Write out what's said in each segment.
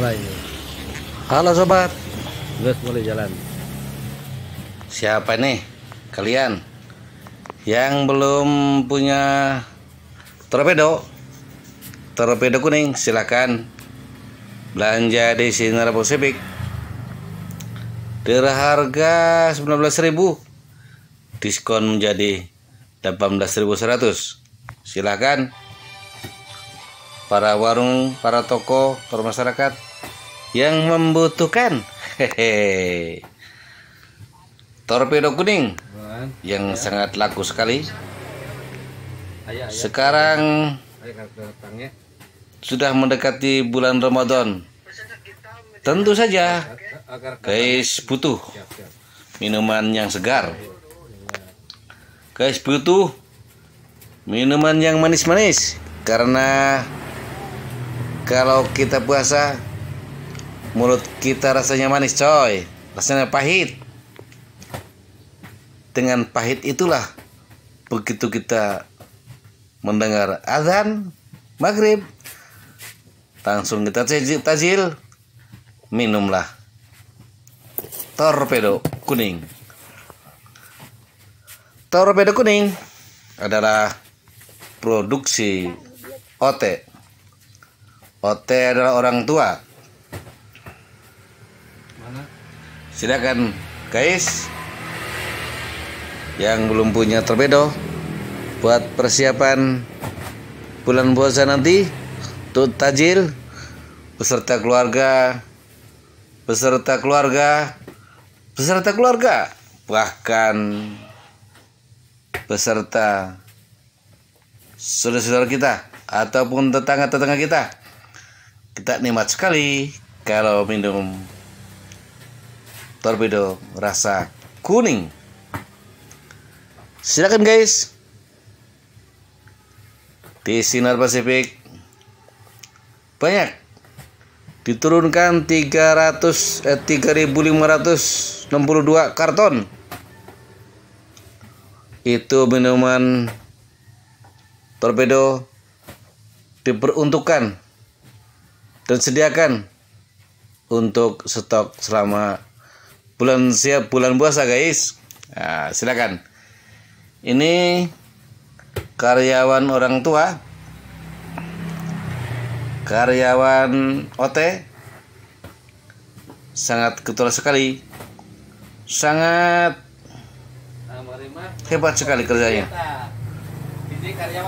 mulai. Halo sobat, Gas mulai jalan. siapa nih kalian yang belum punya torpedo kuning? Silakan belanja di Sinar Pasifik dari harga 19.000, diskon menjadi 18.100. Silakan para warung, para toko, para masyarakat yang membutuhkan torpedo kuning yang sangat laku sekali. Sekarang sudah mendekati bulan Ramadan. Tentu saja guys butuh minuman yang segar. Guys butuh minuman yang manis-manis, karena kalau kita puasa mulut kita rasanya manis coy, rasanya pahit. Dengan pahit itulah begitu kita mendengar azan maghrib langsung kita tajil, minumlah torpedo kuning. Torpedo kuning adalah produksi OT. OT adalah orang tua. Silakan guys yang belum punya torpedo buat persiapan bulan puasa nanti, tuh tajil beserta keluarga, bahkan beserta saudara-saudara kita ataupun tetangga-tetangga kita. Kita nikmat sekali kalau minum torpedo rasa kuning. Silakan guys, di Sinar Pasifik banyak diturunkan 3.562 karton. Itu minuman torpedo diperuntukkan dan sediakan untuk stok selama bulan puasa guys. Nah, silakan. Ini karyawan orang tua, karyawan OT, sangat getol sekali, sangat hebat sekali kerjanya.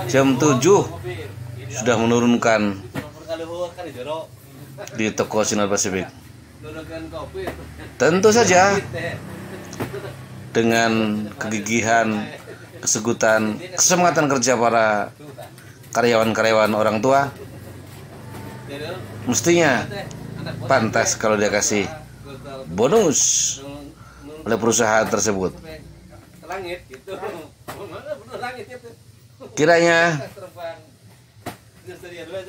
Jam 7 sudah menurunkan di toko Sinar Pasifik. Tentu saja dengan kegigihan, kesegutan, kesemangatan kerja para karyawan-karyawan orang tua, mestinya pantas kalau dia kasih bonus oleh perusahaan tersebut. Kiranya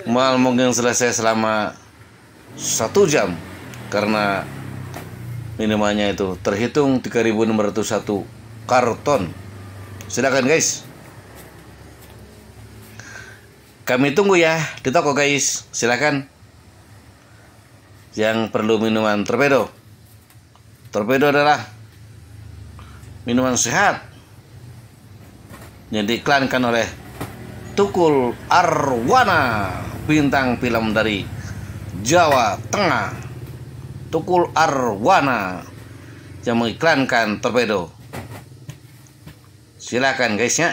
mal mungkin selesai selama 1 jam, karena minumannya itu terhitung 3.601 karton. Silakan guys, kami tunggu ya di toko guys. Silakan yang perlu minuman torpedo. Torpedo adalah minuman sehat yang diiklankan oleh Tukul Arwana, bintang film dari Jawa Tengah. Tukul Arwana yang mengiklankan torpedo. Silakan guys ya.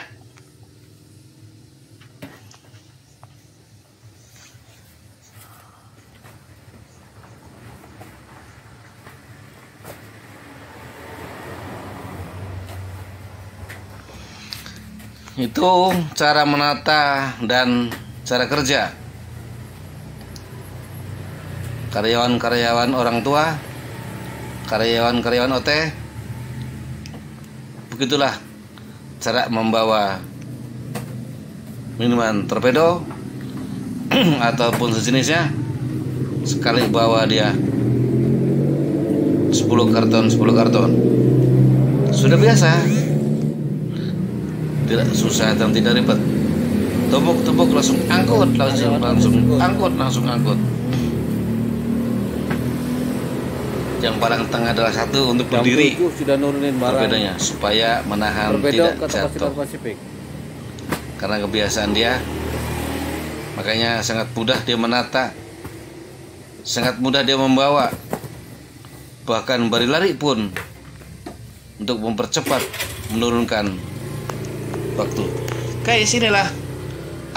Itu cara menata dan cara kerja karyawan-karyawan orang tua, karyawan-karyawan OT. Begitulah cara membawa minuman torpedo ataupun sejenisnya. Sekali bawa dia 10 karton sudah biasa, tidak susah dan tidak ribet. Tumpuk langsung angkut. Yang paling tengah adalah satu untuk berdiri. Sudah nurunin barang. Torpedonya supaya menahan tidak jatuh. Karena kebiasaan dia, makanya sangat mudah dia menata, sangat mudah dia membawa, bahkan berlari pun untuk mempercepat menurunkan waktu. Kayak sinilah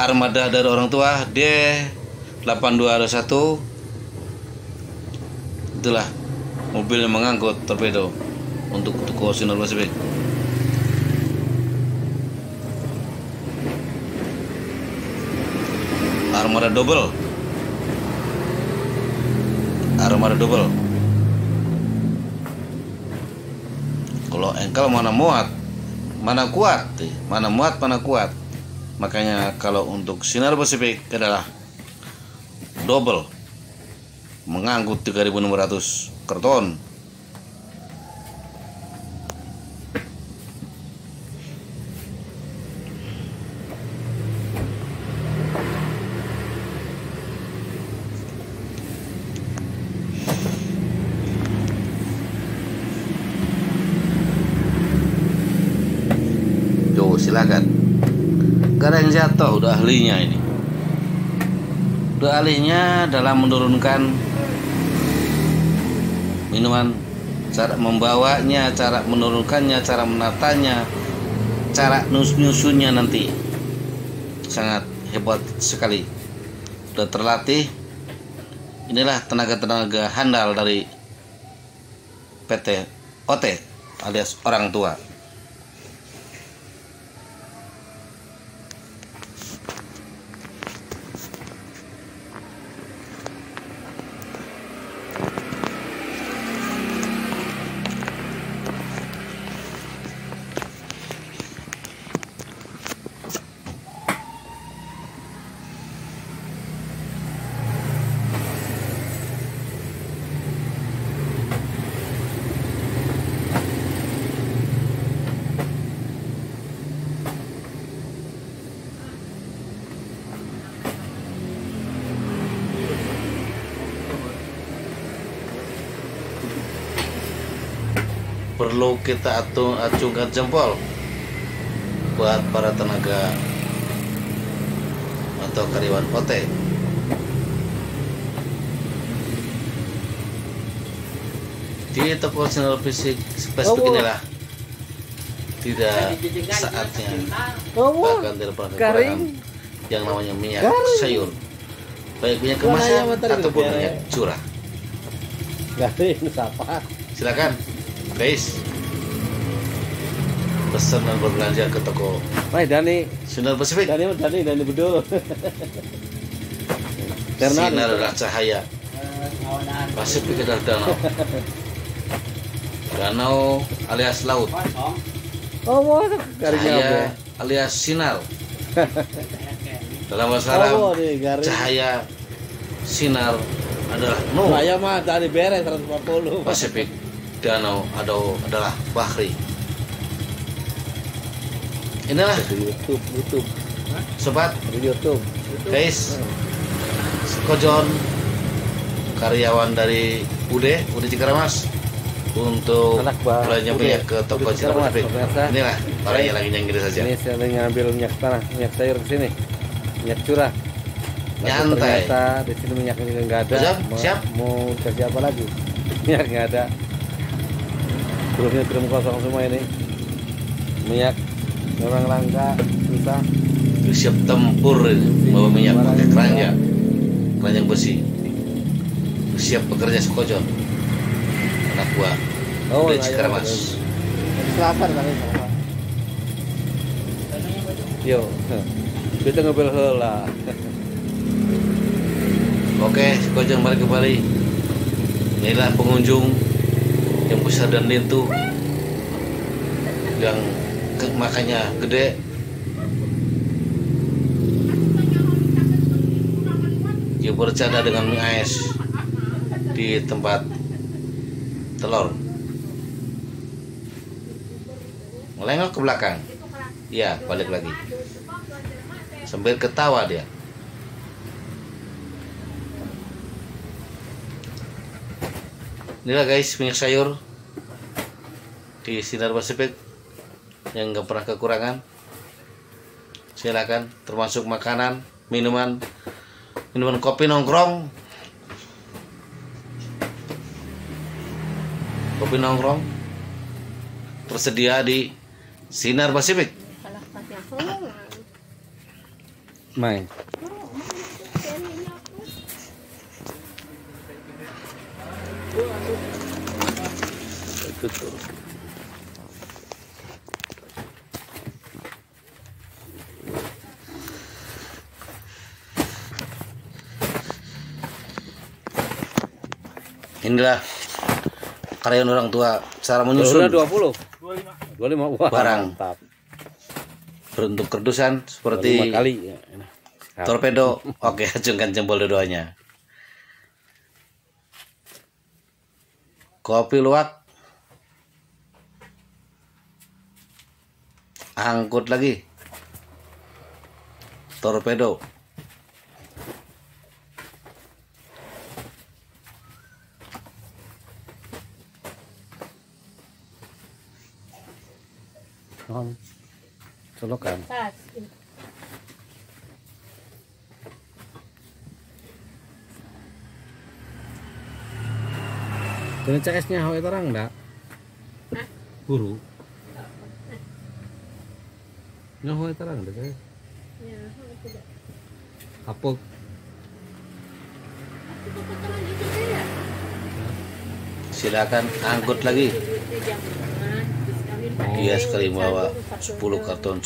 armada dari orang tua D8221. Itulah mobil yang mengangkut torpedo untuk toko Sinar Pasifik. Armada double. Kalau engkel mana muat, mana kuat. Makanya kalau untuk Sinar Pasifik adalah double, mengangkut 3.600 karton. Yo, silakan. Gak ada yang jatuh, udah ahlinya ini. Udah ahlinya dalam menurunkan minuman, cara membawanya, cara menurunkannya, cara menatanya, cara nyusunnya nanti sangat hebat sekali. Sudah terlatih. Inilah tenaga-tenaga handal dari PT OT alias orang tua. Perlu kita acungkan jempol buat para tenaga atau karyawan OT. Di toko Sinar Pasifik inilah tidak saatnya bahkan tidak pernah kekurangan yang namanya minyak sayur, baik minyak kemasan ataupun minyak curah. Garing siapa? Silakan guys, pesan dan berbelanja ke toko Dani Sinar Pasifik. Dani betul. Karena sinar adalah cahaya, Pasifik adalah danau. Danau alias laut, cahaya alias sinar. Dalam bahasa Arab, cahaya sinar adalah nur. Saya mah tadi beres 140. Pasifik, danau adalah bahri. Inilah YouTube. sobat YouTube. guys, Kojon karyawan dari UD Cikaramas untuk belanja minyak ke toko Sinar Pasifik. Inilah orangnya lagi nyengir saja. Ini saya lagi ngambil minyak tanah, minyak sayur ke sini, minyak curah. Nyantai. Ternyata di sini minyaknya nggak ada. Siap. Mau kasih apa lagi? Minyak nggak ada. Drum kosong semua ini. Minyak memang langka, susah. Siap tempur ini, bawa minyak pakai keranjang besi. Siap bekerja sekojon. Anak buah dari Cikaramas. Selatan kali sama. Yo, kita ngobrol heula. Oke, sekojon balik kembali. Inilah pengunjung yang besar dan lintu, yang makanya gede. Dia bercanda dengan mie ais di tempat telur. Melengok ke belakang. Iya, balik lagi. Sambil ketawa dia. Inilah guys minyak sayur di Sinar Pasifik yang gak pernah kekurangan. Silakan, termasuk makanan, minuman kopi nongkrong. Kopi nongkrong tersedia di Sinar Pasifik. Main. Inilah karyan orang tua cara menyusun 20. 25. Wah, barang mantap. berbentuk kerdusan seperti 5 kali. torpedo. Oke, acungkan jempol dua-duanya. Kopi luwak. Angkut lagi. Torpedo. Solokan. Ini CS-nya hawe terang enggak? Buru. Ini hawe terang enggak saya? Ya, tidak. Apa? Silakan angkut lagi. Dia sekali bawa 10 karton.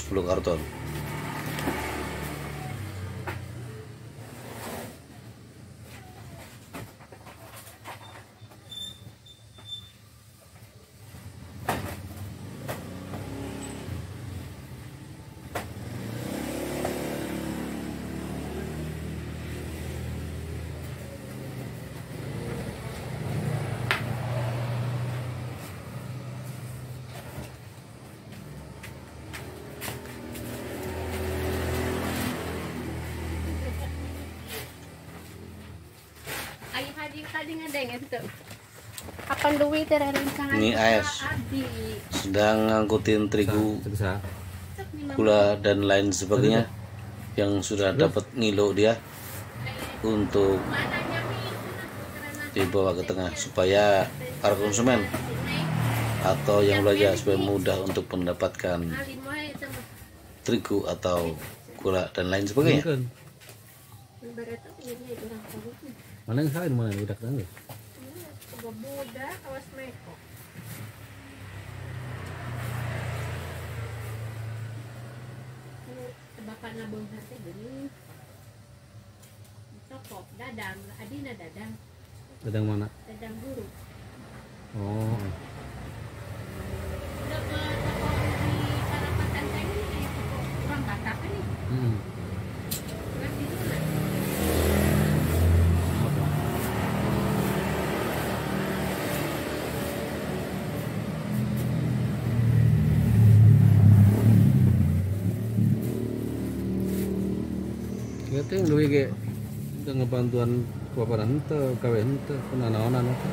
Ini AS sedang ngangkutin terigu, gula dan lain sebagainya yang sudah dapat ngilo dia untuk dibawa ke tengah supaya para konsumen atau yang belanja supaya mudah untuk mendapatkan terigu atau gula dan lain sebagainya. Mana yang salah mana udah kan? Muda kawas meko. Bapak nabung hati gini. Sokop dadang, adina dadang. Dadang mana? Dadang guru. Oh. Udah ke toko di Parapatan saya ini kurang Batak ini. Kurang di mana? Kita yang duit ke dengan bantuan kepaparan ente, kawin ente, penanawanan itu.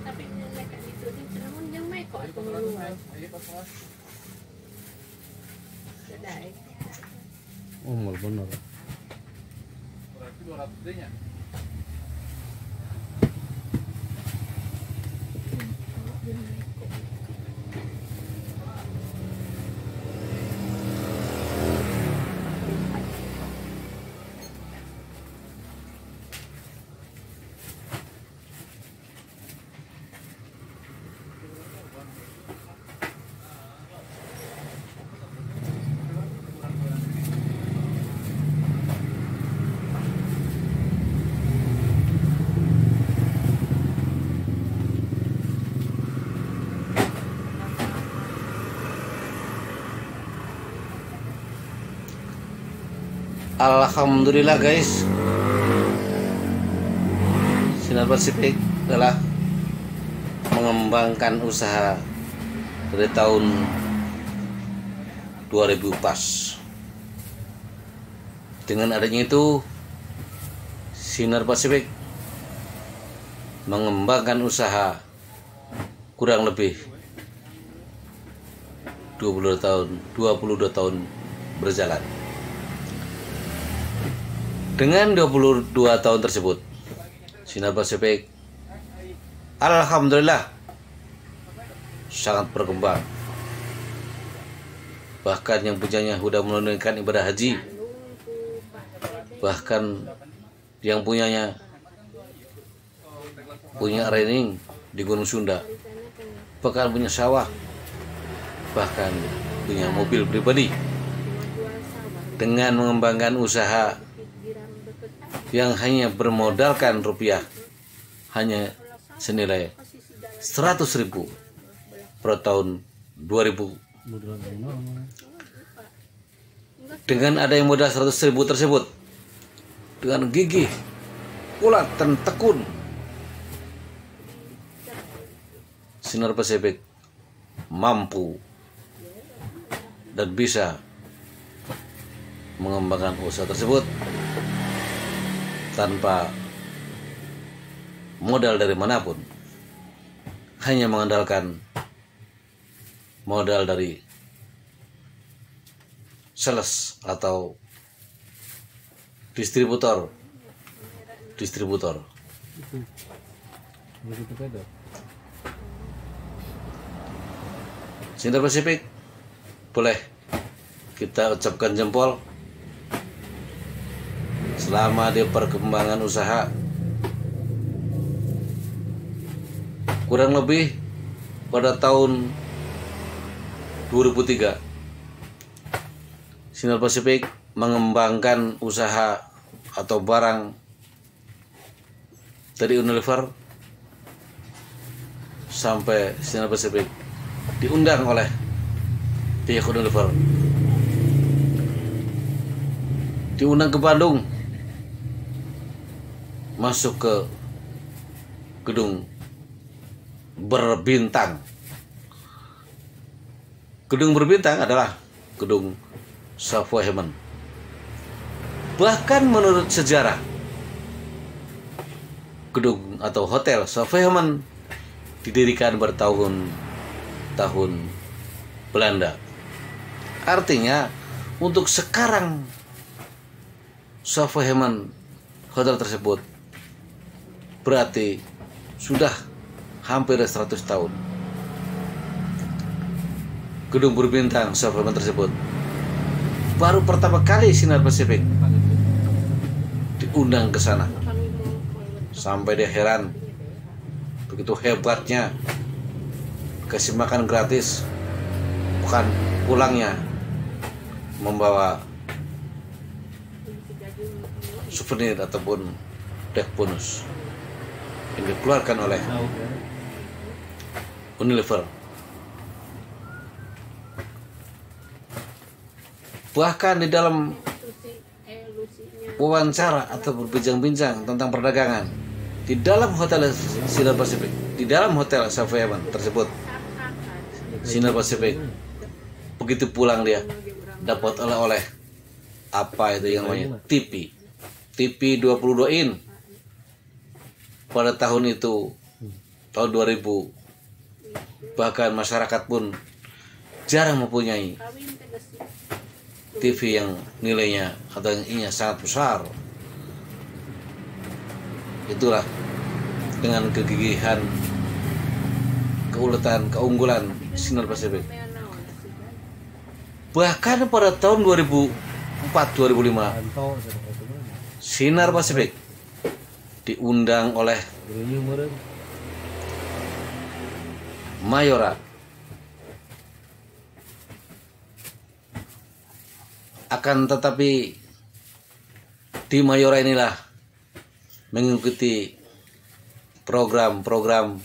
Tapi mereka itu di namun yang meko atau luar. Sedai. Oh, mal benar. Berarti 200 nya. Alhamdulillah guys, Sinar Pasifik telah mengembangkan usaha dari tahun 2000 pas. Dengan adanya itu Sinar Pasifik mengembangkan usaha kurang lebih 22 tahun berjalan. Dengan 22 tahun tersebut, Sinar Pasifik alhamdulillah sangat berkembang. Bahkan yang punyanya sudah menunaikan ibadah haji. Bahkan yang punyanya punya rening di Gunung Sunda. Bahkan punya sawah. Bahkan punya mobil pribadi. Dengan mengembangkan usaha yang hanya bermodalkan rupiah hanya senilai 100.000 per tahun 2000. Dengan ada yang modal 100.000 tersebut, dengan gigih, ulat dan tekun, Sinar Pasifik mampu dan bisa mengembangkan usaha tersebut tanpa modal dari manapun, hanya mengandalkan modal dari sales atau distributor. Sinar Pasifik boleh kita ucapkan jempol selama di perkembangan usaha. Kurang lebih pada tahun 2003, Sinar Pasifik mengembangkan usaha atau barang dari Unilever sampai Sinar Pasifik diundang oleh pihak Unilever, diundang ke Bandung, masuk ke gedung berbintang. Gedung berbintang adalah gedung Savoy Hemen. Bahkan menurut sejarah, gedung atau hotel Savoy Hemen didirikan bertahun-tahun Belanda. Artinya untuk sekarang Savoy Hemen hotel tersebut berarti sudah hampir 100 tahun. Gedung berbintang Savoy Hemen tersebut baru pertama kali Sinar Pasifik diundang ke sana. Sampai dia heran, begitu hebatnya, kasih makan gratis, bukan pulangnya membawa souvenir ataupun dek bonus yang dikeluarkan oleh Unilever. Bahkan di dalam wawancara atau berbincang-bincang tentang perdagangan di dalam hotel Sinar Pasifik, di dalam hotel Savoy Hemen tersebut, Sinar Pasifik begitu pulang dia dapat oleh-oleh apa itu yang namanya TV 22 in pada tahun itu, tahun 2000. Bahkan masyarakat pun jarang mempunyai TV yang nilainya atau yang ininya sangat besar. Itulah dengan kegigihan, keuletan, keunggulan Sinar Pasifik. Bahkan pada tahun 2004-2005, Sinar Pasifik diundang oleh Mayora. Akan tetapi di Mayora inilah mengikuti program-program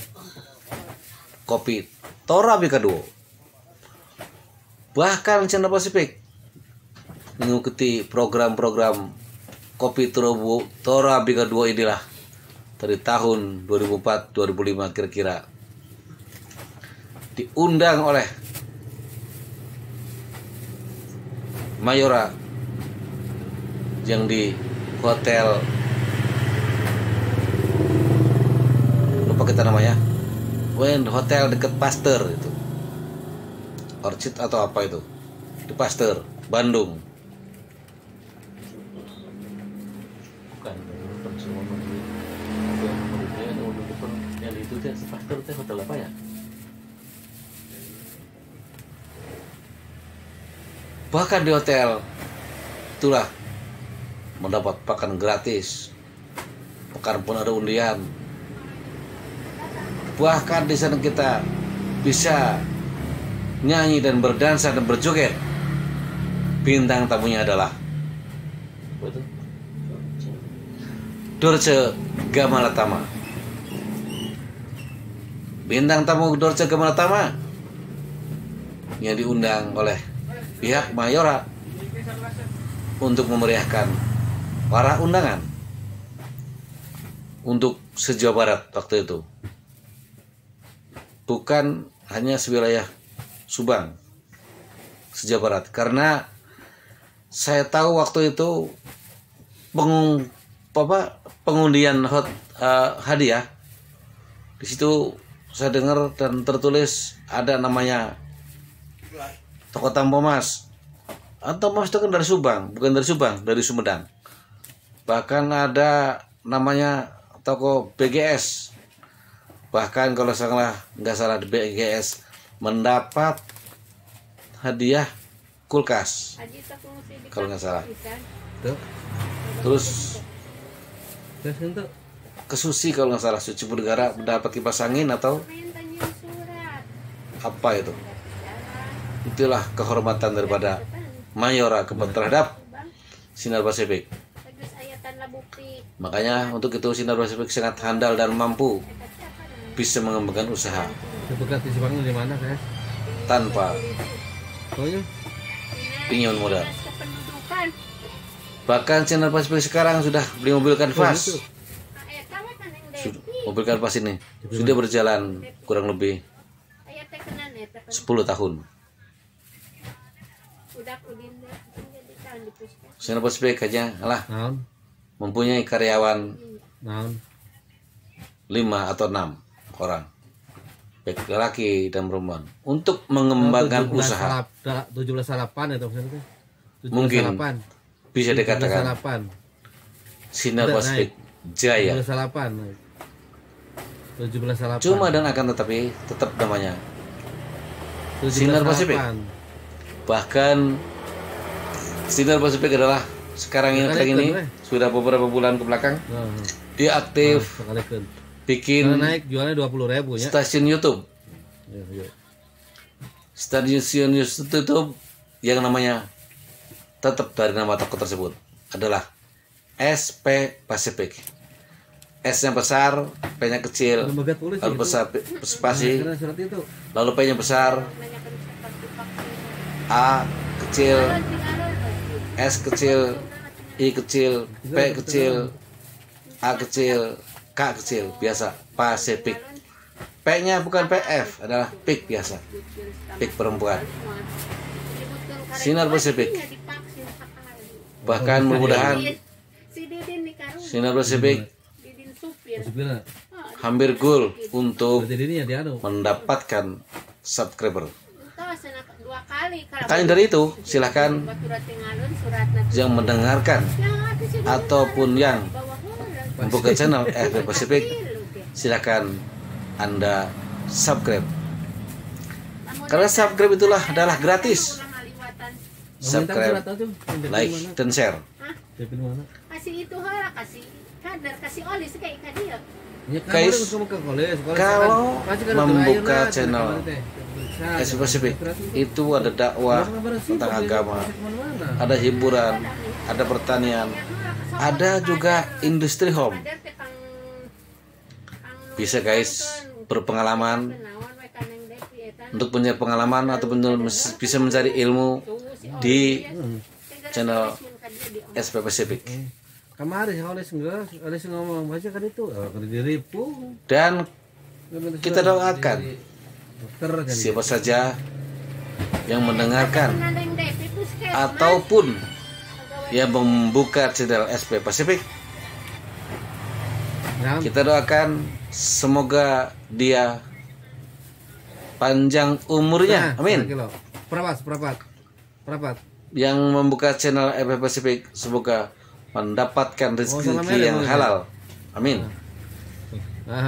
kopi Torabika Duo. Bahkan Sinar Pasifik mengikuti program-program kopi Torabika Duo inilah dari tahun 2004-2005 kira-kira. Diundang oleh Mayora yang di hotel kita namanya? Hotel deket Pasteur itu. Orchid atau apa itu? Di Pasteur, Bandung. Bukan semua yang itu teh Pasteur teh hotel apa ya? Bahkan di hotel itulah mendapat makan gratis. Pekan pun ada undian. Bahkan di sana kita bisa nyanyi dan berdansa dan berjoget. Bintang tamunya adalah Dorce Gamalatama. Bintang tamu Dorce Gamalatama yang diundang oleh pihak Mayora untuk memeriahkan para undangan untuk se-Jawa Barat waktu itu. Bukan hanya sewilayah Subang, se-Jawa Barat. Karena saya tahu waktu itu pengundian hadiah di situ saya dengar dan tertulis ada namanya Toko Tampomas. Tampomas itu kan dari Subang, bukan dari Subang, dari Sumedang. Bahkan ada namanya toko BGS. Bahkan kalau nggak salah di BGS mendapat hadiah kulkas kalau nggak salah. Terus ke Susi kalau nggak salah, Suci Negara mendapat kipas angin atau apa itu. Itulah kehormatan daripada Mayora terhadap Sinar Pasifik. Makanya untuk itu Sinar Pasifik sangat handal dan mampu bisa mengembangkan usaha di mana, guys? Tanpa pinjaman modal. Bahkan Sinar Pasifik sekarang sudah beli mobil kanvas. Mobil kanvas ini sudah berjalan kurang lebih 10 tahun. Sinar Pasifik aja mempunyai karyawan 5 atau 6 orang, baik laki dan perempuan, untuk mengembangkan usaha. 17-8 itu maksudnya. Mungkin bisa dikatakan Sinar Pasifik Jaya. 17-8. Cuma dan akan tetapi tetap namanya Sinar Pasifik. Bahkan Sinar Pasifik adalah sekarang ini sudah beberapa bulan ke belakang dia aktif bikin naik jualnya 20.000 ya. Stasiun YouTube. Stasiun YouTube yang namanya tetap dari nama toko tersebut adalah SP Pasifik. S-nya besar, P-nya kecil, lalu besar spasi, lalu P-nya besar, A kecil, S kecil, I kecil, P kecil, A kecil, K kecil, biasa Pasifik. P-nya bukan PF, adalah PIK biasa, PIK perempuan. Sinar Pasifik. Bahkan mudah-mudahan Sinar Pasifik hampir goal untuk mendapatkan subscriber. Makanya dari itu silahkan yang mendengarkan ataupun yang membuka channel FB Pasifik, silakan Anda subscribe. Karena subscribe itulah adalah gratis. Subscribe, like, dan share. Kasih itu kasih kader, kasih oli kayak dia. Guys, kalau membuka channel FB Pasifik itu ada dakwah tentang agama, ada hiburan, ada pertanian, ada juga industri home. Bisa guys berpengalaman, untuk punya pengalaman ataupun bisa mencari ilmu di channel SP Pasifik. Kemarin oleh ngomong baca kan itu diripung. Dan kita doakan siapa saja yang mendengarkan ataupun yang membuka channel SP Pasifik Nah, Kita doakan semoga dia panjang umurnya. Amin. Kilo. Perapat. Yang membuka channel FP Pasifik semoga mendapatkan rezeki salam merah yang boleh, halal. Amin.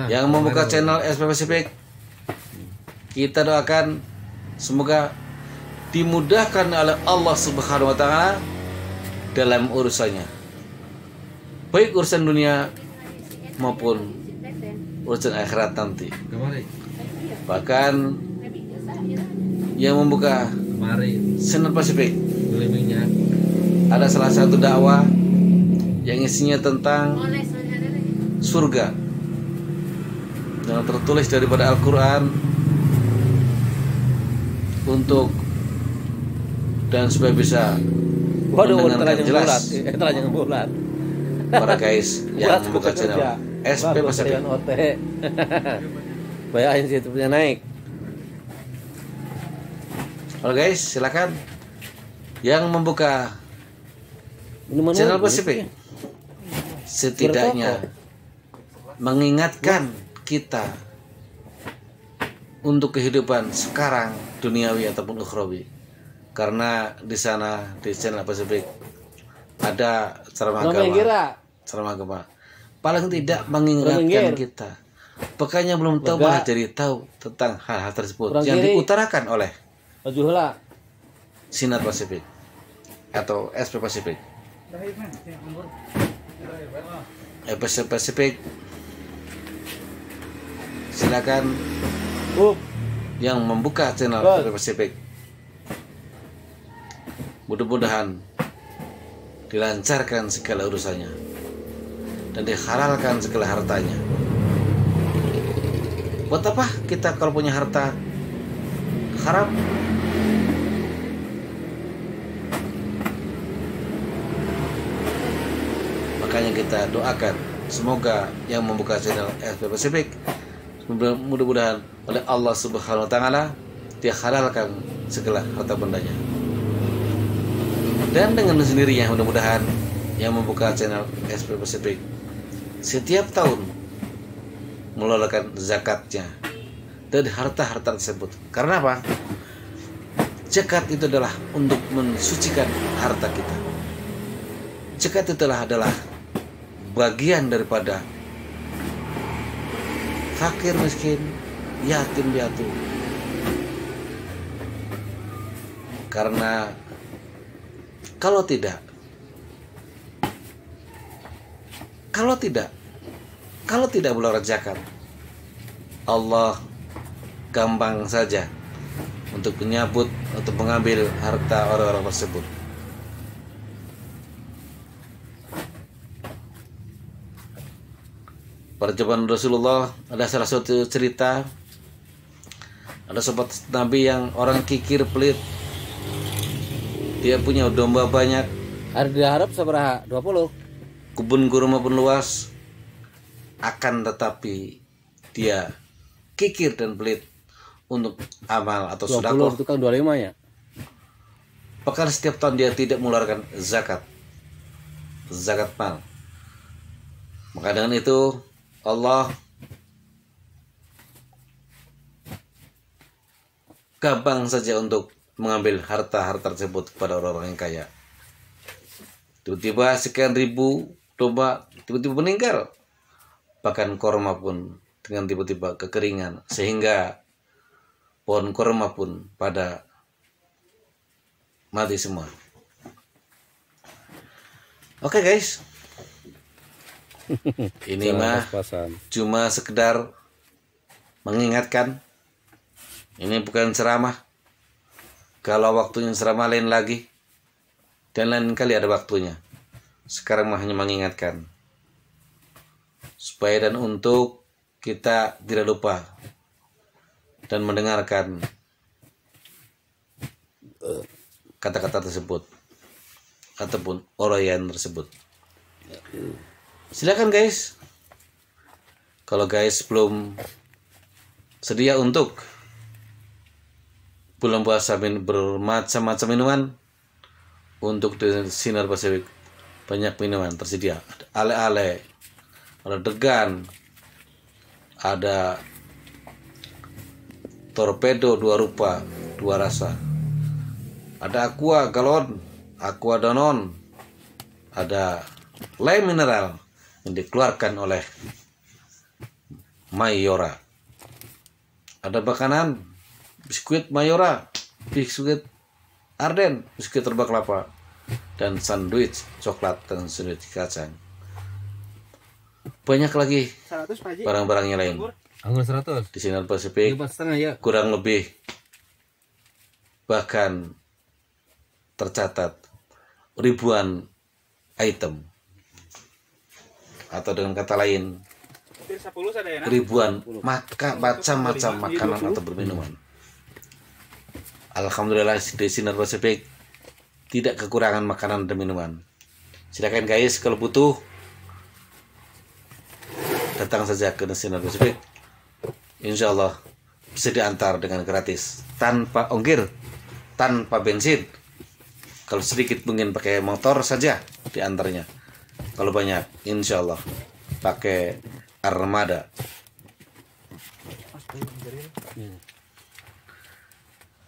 Yang membuka channel SP Pasifik, kita doakan semoga dimudahkan oleh Allah Subhanahu wa taala dalam urusannya. Baik urusan dunia maupun urusan akhirat nanti. Bahkan yang membuka channel Pasifik ada salah satu dakwah yang isinya tentang surga yang tertulis daripada Al-Quran untuk dan supaya bisa mendengarkan jelas para guys yang membuka channel SP Pasifik. Bayangin sih punya naik. Halo guys, silakan yang membuka channel Pasifik setidaknya mengingatkan kita untuk kehidupan sekarang duniawi ataupun ukhrawi, karena di sana di channel Pasifik ada ceramah agama paling tidak mengingatkan kita. Pekannya belum tahu malah jadi tahu tentang hal-hal tersebut yang diutarakan oleh Sinar Pasifik atau SP Pasifik. SP Pasifik, silakan yang membuka channel SP Pasifik. Mudah-mudahan dilancarkan segala urusannya dan dihalalkan segala hartanya. Buat apa kita kalau punya harta haram? Makanya kita doakan semoga yang membuka channel SP Pasifik mudah-mudahan oleh Allah Subhanahu wa taala dia halalkan segala harta bendanya. Dan dengan sendirinya mudah-mudahan yang membuka channel SP Pasifik setiap tahun mengeluarkan zakatnya dari harta-harta tersebut. Karena apa? Zakat itu adalah untuk mensucikan harta kita. Zakat itu adalah bagian daripada fakir miskin, yatim piatu. Karena kalau tidak mengeluarkan zakat, Allah gampang saja untuk menyabut, untuk mengambil harta orang-orang tersebut. Pada zaman Rasulullah ada salah satu cerita, ada sahabat Nabi yang orang kikir pelit. Dia punya domba banyak. Harga diharap seberapa? 20. Kebun kurma pun luas. Akan tetapi dia kikir dan pelit untuk amal atau sedekah. 20 itu kan 25 ya. Bahkan setiap tahun dia tidak mengeluarkan zakat mal. Maka dengan itu Allah gampang saja untuk mengambil harta-harta tersebut kepada orang-orang yang kaya. Tiba-tiba sekian ribu domba tiba-tiba meninggal. Bahkan korma pun dengan tiba-tiba kekeringan, sehingga pohon korma pun pada mati semua. Oke guys, ini mah cuma sekedar mengingatkan. Ini bukan ceramah. Kalau waktunya ceramah lain lagi, dan lain kali ada waktunya. Sekarang mah hanya mengingatkan supaya dan untuk kita tidak lupa dan mendengarkan kata-kata tersebut ataupun uraian tersebut. Silakan guys, kalau guys belum sedia untuk bulan puasa bermacam-macam minuman, untuk di Sinar Pasifik banyak minuman tersedia, ale-ale, ada degan, ada torpedo 2 rupa, 2 rasa, ada aqua galon, aqua danon, ada lem mineral yang dikeluarkan oleh Mayora, ada makanan biskuit Mayora, biskuit Arden, biskuit terbak kelapa, dan sandwich coklat dan sandwich kacang. Banyak lagi barang-barangnya lain. Anggur 100. Di Sinar Pasifik 4,5 ya. kurang lebih bahkan tercatat ribuan item, atau dengan kata lain ribuan macam-macam makanan atau berminuman. Alhamdulillah di Sinar Pasifik tidak kekurangan makanan dan minuman. Silakan guys, kalau butuh datang saja ke Sinar Pasifik. Insya Allah bisa diantar dengan gratis, tanpa ongkir, tanpa bensin. Kalau sedikit mungkin pakai motor saja diantarnya. Kalau banyak, insya Allah pakai armada.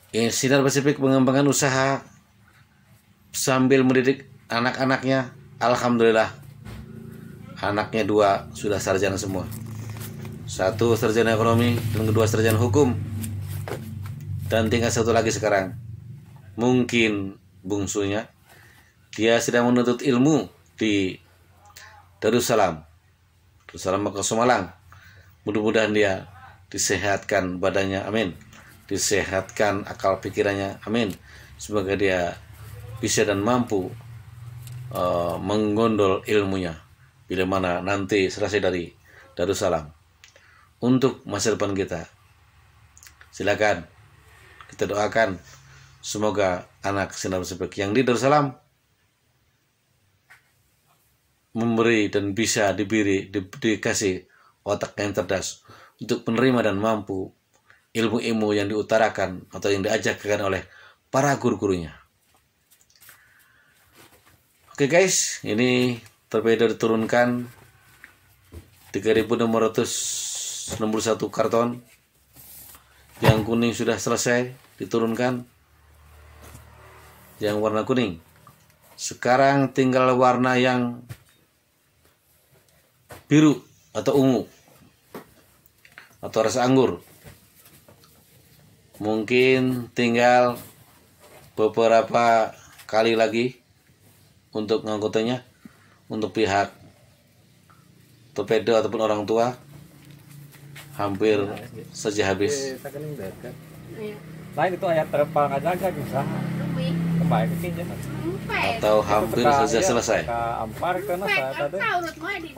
Sinar Pasifik mengembangkan usaha sambil mendidik anak-anaknya. Alhamdulillah, anaknya 2 sudah sarjana semua. 1 sarjana ekonomi dan kedua sarjana hukum, dan tinggal 1 lagi sekarang. Mungkin bungsunya dia sedang menuntut ilmu di Darussalam Mekah Sumalang. Mudah-mudahan dia disehatkan badannya, amin. Disehatkan akal pikirannya, amin. Semoga dia bisa dan mampu menggondol ilmunya bila mana nanti selesai dari Darussalam untuk masa depan kita. Silakan kita doakan semoga anak Sinar Pasifik yang di Darussalam memberi dan bisa dikasih otak yang cerdas untuk menerima dan mampu ilmu-ilmu yang diutarakan atau yang diajarkan oleh para guru-gurunya. Oke guys, ini torpedo diturunkan 3.661 karton. Yang kuning sudah selesai diturunkan, yang warna kuning. Sekarang tinggal warna yang biru atau ungu atau rasa anggur. Mungkin tinggal beberapa kali lagi untuk ngangkutannya, untuk pihak torpedo ataupun orang tua hampir saja habis. Lain itu ayat terpang aja gak bisa kembali ke kinjam Atau hampir saja selesai. ampar karena saat tadi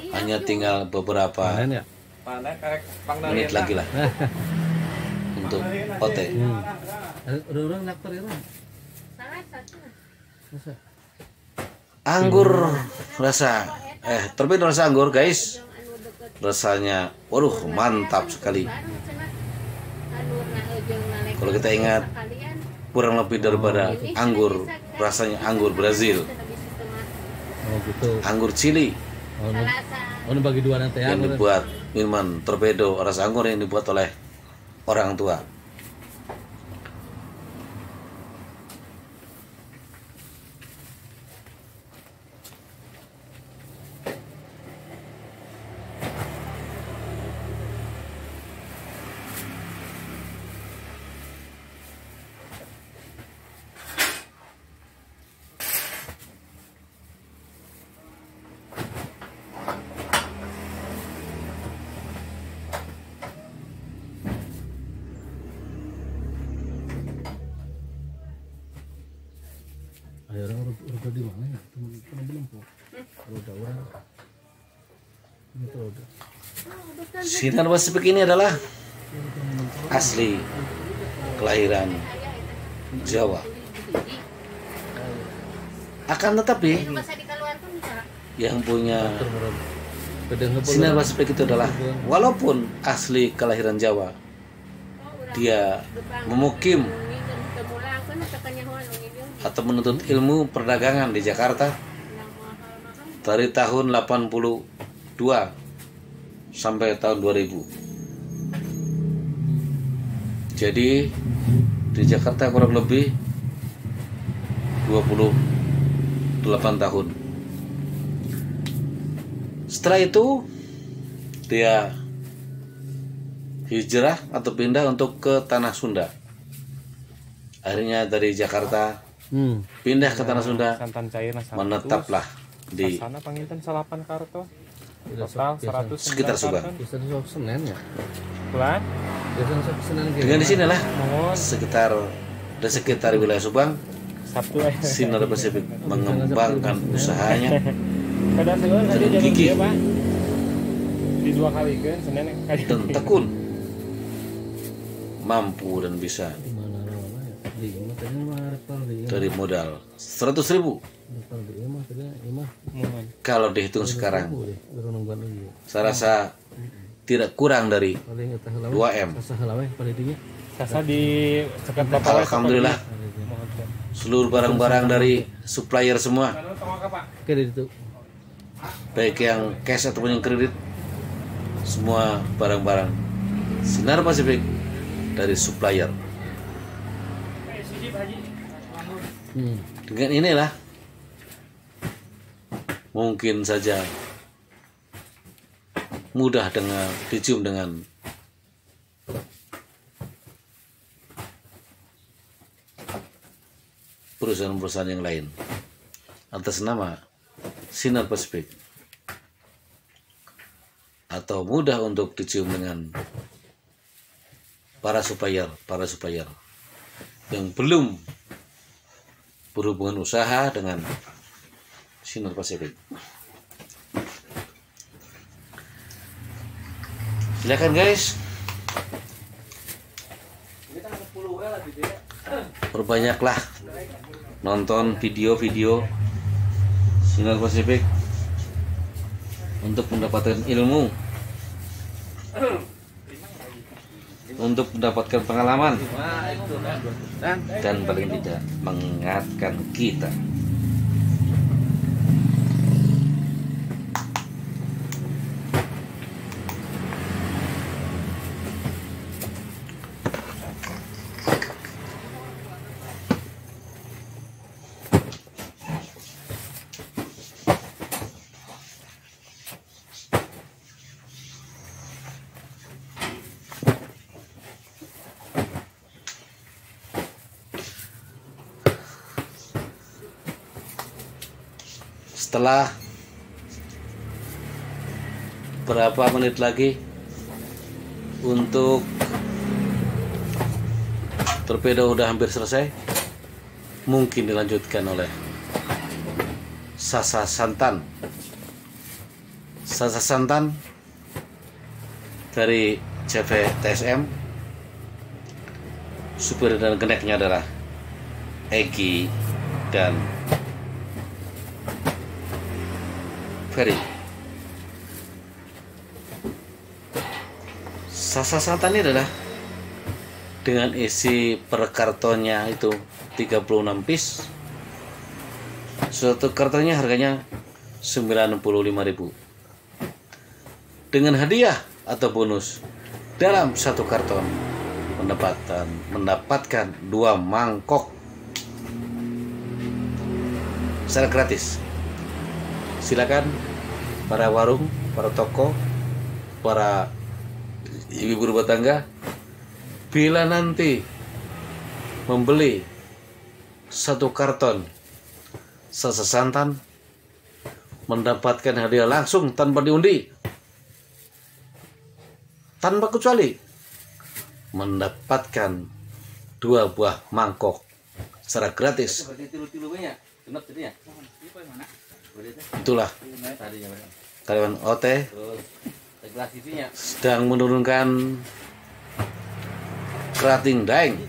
Hanya tinggal beberapa Panen ya. panen karek menit lagi lah untuk OT. Orang naktor ya. Salah satu. Masa? Anggur rasa torpedo rasa anggur guys, rasanya waduh mantap sekali. Kalau kita ingat kurang lebih daripada anggur, rasanya anggur Brazil, Oh gitu. anggur Chili Oh, ini bagi 2 nanti ya. yang dibuat minuman torpedo rasa anggur yang dibuat oleh orang tua. Ayo orang udah di mana ya? Teman belum kok. Kalau udah orang itu udah. Sinar Pasifik ini adalah asli kelahiran Jawa. Akan tetapi yang punya Sinar Pasifik itu adalah walaupun asli kelahiran Jawa, dia memukim atau menuntut ilmu perdagangan di Jakarta dari tahun 82 sampai tahun 2000. Jadi di Jakarta kurang lebih 28 tahun. Setelah itu dia hijrah atau pindah untuk ke Tanah Sunda. Akhirnya dari Jakarta pindah ke Tanah Sunda, Santan cair menetaplah di sana Panginten salapan karto. Total 100 sekitar Subang. Bisa sok Senen ya. Bulan. Bisa sok Senen Dengan di sinilah Mohon sekitar wilayah Subang, Sabtu Sinar Pasifik mengembangkan usahanya Kada seuleuh tadi dengan jadi gigih dia, Pak. Di 2 kali kan Senin kali. dan tekun, mampu dan bisa Di mana lawan ya? Di imah tadi mah rekal di imah. dari modal 100.000. Rekal di imah tadi imah. Mohon. Kalau dihitung sekarang, Baru nungguan lagi. saya rasa tidak kurang dari Paling eta heula. 2M. Sasa heula we pada dinya. Sasa di sekat bapak. Alhamdulillah, seluruh barang-barang dari supplier semua, Oke di situ. baik yang cash ataupun yang kredit, semua barang-barang Sinar Pasifik dari supplier. Dengan inilah mungkin saja mudah dengan dicium dengan perusahaan-perusahaan yang lain atas nama Sinar Pasifik, atau mudah untuk dicium dengan para supplier yang belum berhubungan usaha dengan Sinar Pasifik. Silakan guys, perbanyaklah nonton video-video Sinar Pasifik untuk mendapatkan ilmu, untuk mendapatkan pengalaman, dan paling tidak mengingatkan kita. Setelah berapa menit lagi untuk torpedo udah hampir selesai, mungkin dilanjutkan oleh Sasa Santan dari CV TSM. Supir dan keneknya adalah Egi dan Ferry. Sasa Santan ini adalah dengan isi per kartonnya itu 36 piece. Suatu kartonnya harganya 95.000. Dengan hadiah atau bonus dalam satu karton mendapatkan 2 mangkok secara gratis. Silakan para warung, para toko, para ibu rumah tangga, bila nanti membeli 1 karton Sasa Santan, mendapatkan hadiah langsung tanpa diundi, tanpa kecuali, mendapatkan 2 buah mangkok secara gratis. Itulah karyawan OT sedang menurunkan kerating daeng.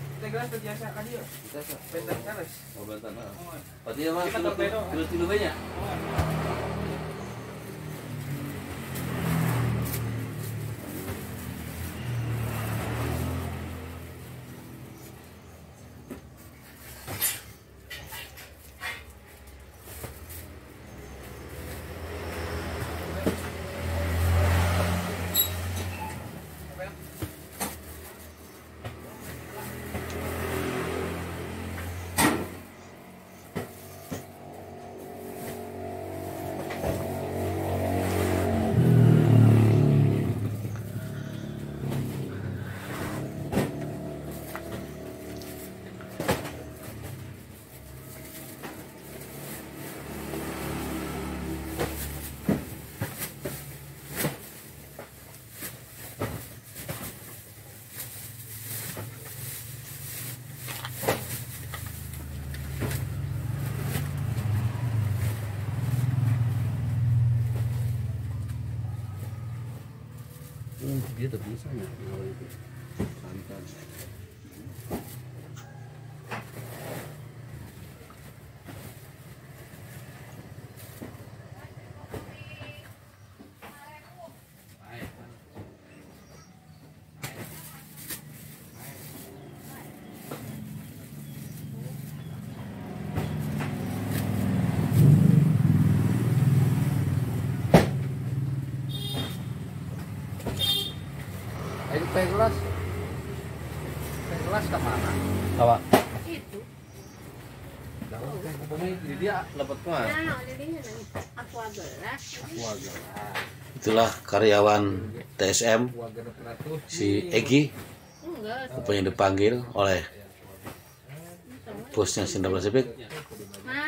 Dia tetap misalnya kalau itu santan. Ayo teh gelas. Teh gelas kemana? Apa? Itu. Daun teh bumi di dia lebat kemana? Nah, jadinya aqua gelas. Itulah karyawan TSM Gua genep ratus. si Egi, Enggak. rupanya dipanggil oleh bosnya Sindra Pasifik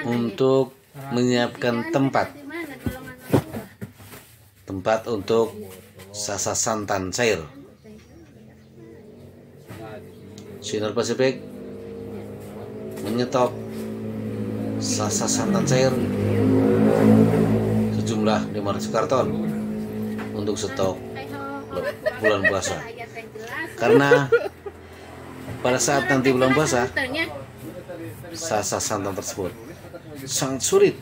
untuk menyiapkan tempat Di mana golongan orang tua? untuk sasa santan cair. Sinar Pasifik menyetok sasa santan cair sejumlah 500 karton untuk stok bulan puasa. Karena pada saat nanti bulan puasa, sasa santan tersebut sangat sulit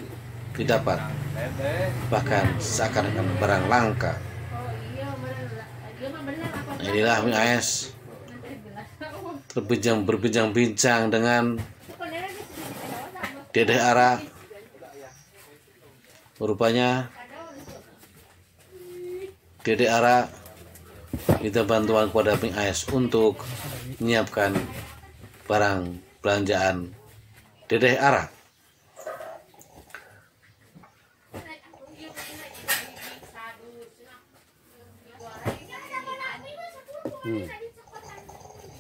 didapat, bahkan seakan-akan barang langka. Inilah mie AS berbincang-bincang dengan Dedeh Ara. Rupanya Dedeh Ara minta bantuan kepada mie AS untuk menyiapkan barang belanjaan Dedeh Ara.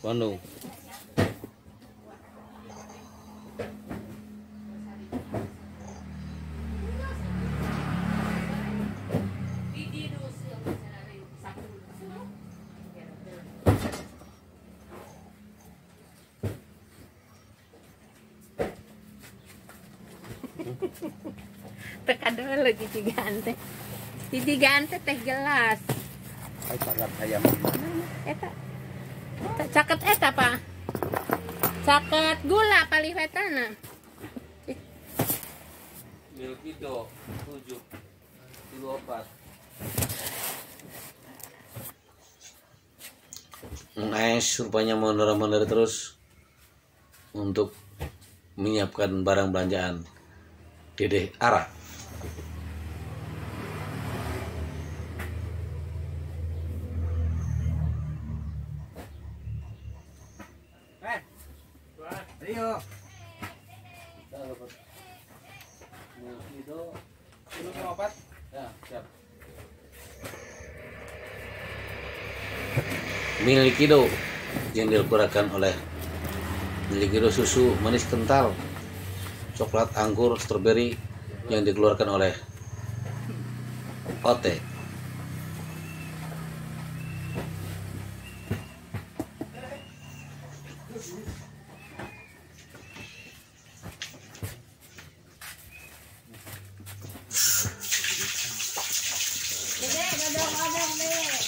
Bandung. Tekan dulu Cici gante teh gelas. Ai sangat ayam. Eta caket eta pa caket gula palifetana Milkido 7 kilo 4. AS rupanya mondar-mandir terus untuk menyiapkan barang belanjaan Dedeh Ara. Ayo. Milkido Kilo 4. ya, siap. Milkido yang dikeluarkan oleh Milkido susu manis kental, coklat, anggur, stroberi yang dikeluarkan oleh Ote. Dede godong deh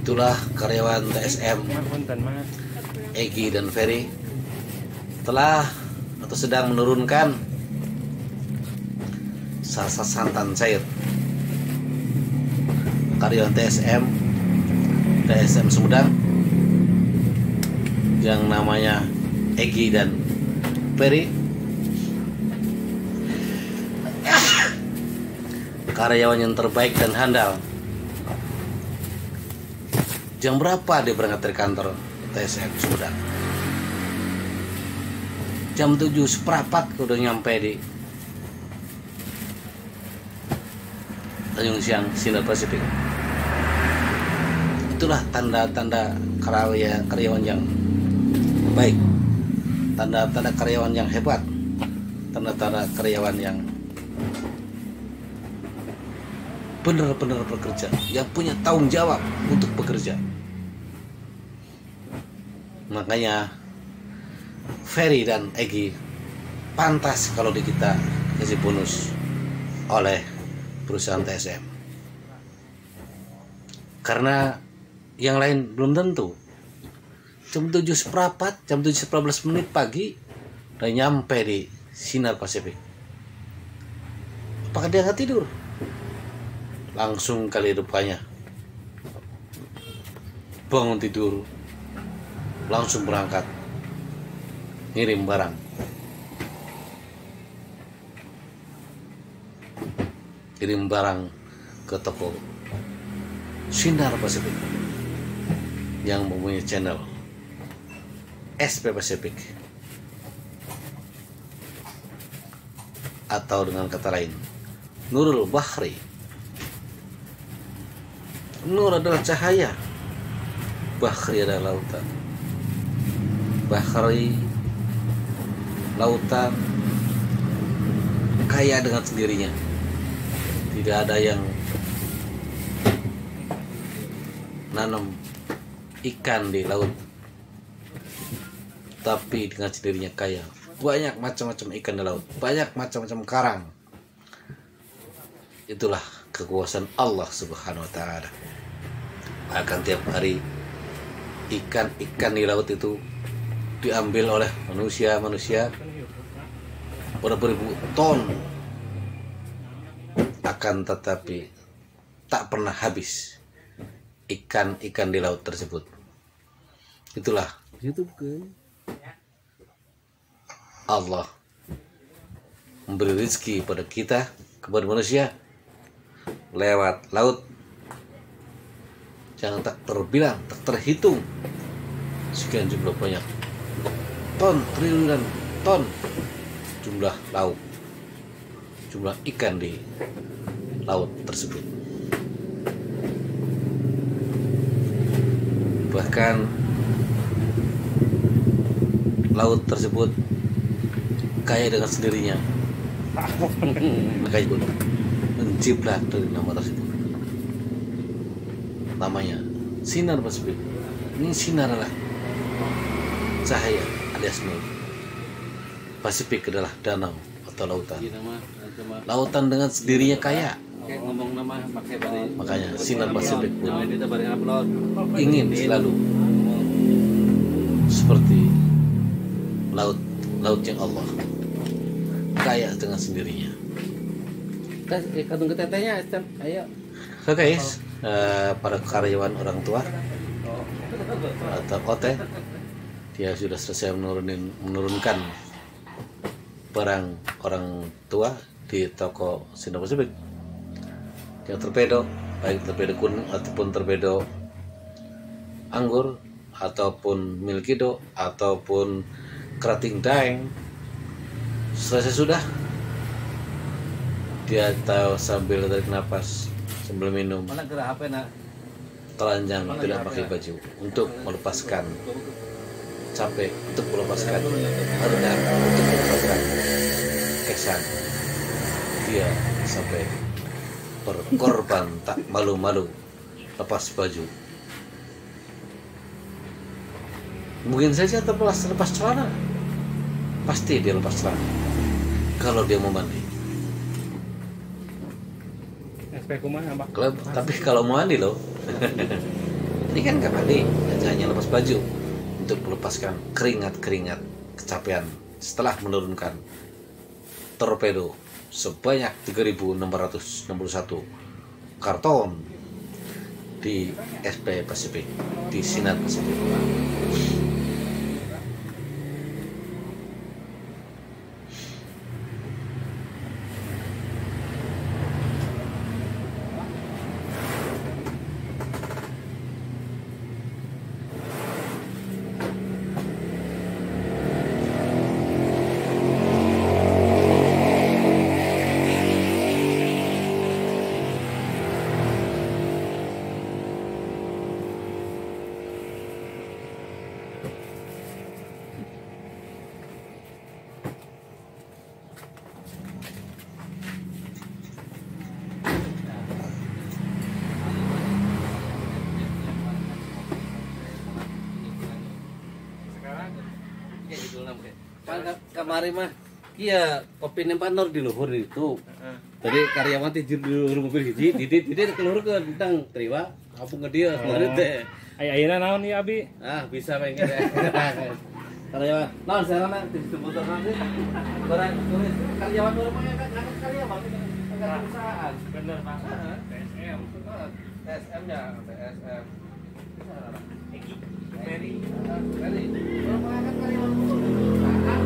Itulah karyawan TSM Egi dan Ferry telah atau sedang menurunkan sasa santan cair. Karyawan TSM Sumedang yang namanya Egi dan Ferry karyawan yang terbaik dan handal. Jam berapa dia berangkat dari kantor TSM Sumedang? Jam 7:15 udah nyampe di Tanjung Siang Sinar Pasifik. Itulah tanda-tanda karyawan yang baik, tanda-tanda karyawan yang hebat, tanda-tanda karyawan yang benar-benar bekerja, yang punya tanggung jawab untuk bekerja. Makanya Ferry dan Egy pantas kalau di kita kasih bonus oleh perusahaan TSM. Karena yang lain belum tentu. Jam 7:15, jam 7:15 pagi udah nyampe di Sinar Pasifik. Apakah dia nggak tidur? Langsung kali rupanya bangun tidur, langsung berangkat ngirim barang. Kirim barang ke toko Sinar Pasifik yang mempunyai channel SP Pasifik, atau dengan kata lain Nurul Bahri. Nur adalah cahaya, Bahri adalah lautan. Bahri, lautan, kaya dengan sendirinya. Tidak ada yang nanam ikan di laut, tapi dengan sendirinya kaya. Banyak macam-macam ikan di laut, banyak macam-macam karang. Itulah kekuasaan Allah Subhanahu wa Ta'ala. Akan tiap hari ikan-ikan di laut itu diambil oleh manusia beribu ton, akan tetapi tak pernah habis ikan-ikan di laut tersebut. Itulah Allah memberi rezeki pada kita, kepada manusia lewat laut yang tak terbilang, tak terhitung sekian jumlah banyak ton, triliunan ton jumlah laut, jumlah ikan di laut tersebut. Bahkan laut tersebut kaya dengan sendirinya. Makanya pun menciplak dari nama tersebut. Namanya Sinar Pasifik. Ini sinar adalah cahaya alias nur. Pasifik adalah danau atau lautan. Lautan dengan sendirinya kaya. Makanya Sinar Pasifik pun ingin selalu seperti laut yang Allah, kaya dengan sendirinya. Oke guys, para karyawan orang tua atau OT, dia sudah selesai menurunkan barang orang tua di toko Sinar Pasifik. Yang torpedo, baik torpedo kuning ataupun torpedo anggur ataupun milkido ataupun kerating daeng, selesai sudah. Dia tahu sambil tarik nafas, sambil minum, telanjang, tidak pakai baju untuk melepaskan capek, untuk melepaskan harga, untuk melepaskan kesan. Dia sampai berkorban tak malu-malu lepas baju. Mungkin saja lepas celana, pasti dia lepas celana kalau dia mau mandi. Tapi kalau mau mandi loh, ini kan nggak mandi, hanya lepas baju untuk melepaskan keringat-keringat kecapean setelah menurunkan torpedo sebanyak 3.661 karton di SP Pasifik, di Sinar Pasifik. Kemarin mah iya kopi nempanor di luhur itu. Tadi karyawan tidur di luhur mobil hiji, didit keluarkeun tentang teriwa apa ke dia kemarin teh. Ayeuna naon ieu Abi? Bisa pengen karyawan. Naon sarana disebut nanti. Orang karyawan baru mah ngangkat karyawan ngangkat perusahaan. Bener Pak. TSM. TSM ya, TSM. Egi. Mary. Mary. Baru ngangkat karyawan perusahaan.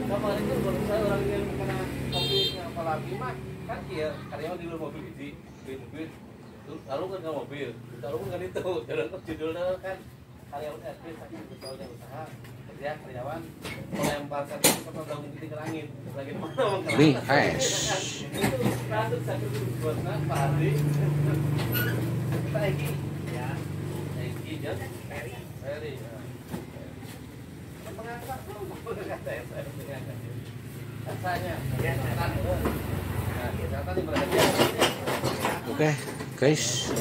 Kemarin kan baru saya orang yang kena kopi apalagi mah kan dia karyawan di luar mobil di mobil lalu kan ke mobil lalu kan itu dalam judulnya kan karyawan RP sakit misalnya usaha kerja karyawan melemparkan sama daun gini ke langit lagi mana Nih, es. itu langsung sakit buat Pak Hardi kita Egi ya Egi dan Ferry mengangkat kata rasanya Oke, guys.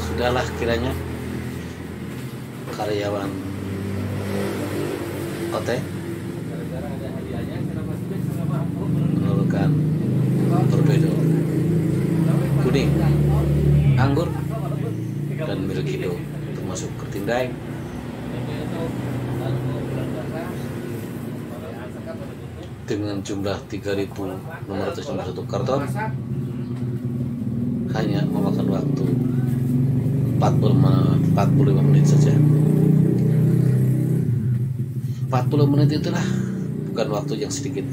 Sudahlah kiranya karyawan OT menurunkan torpedo kuning, anggur, dan milkido termasuk kertindai dengan jumlah 3.661 karton hanya memakan waktu 45 menit saja. 40 menit itulah bukan waktu yang sedikit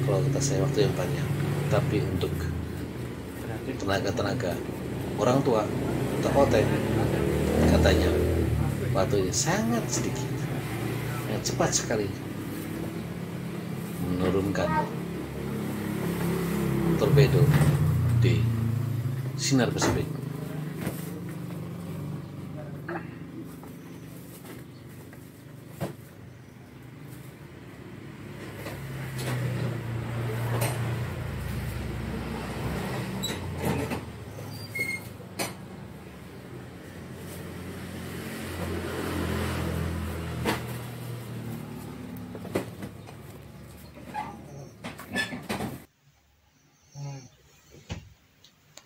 kalau kata saya, waktu yang panjang, tapi untuk tenaga orang tua atau OT katanya waktunya sangat sedikit, yang cepat sekali menurunkan torpedo di Sinar Pasifik.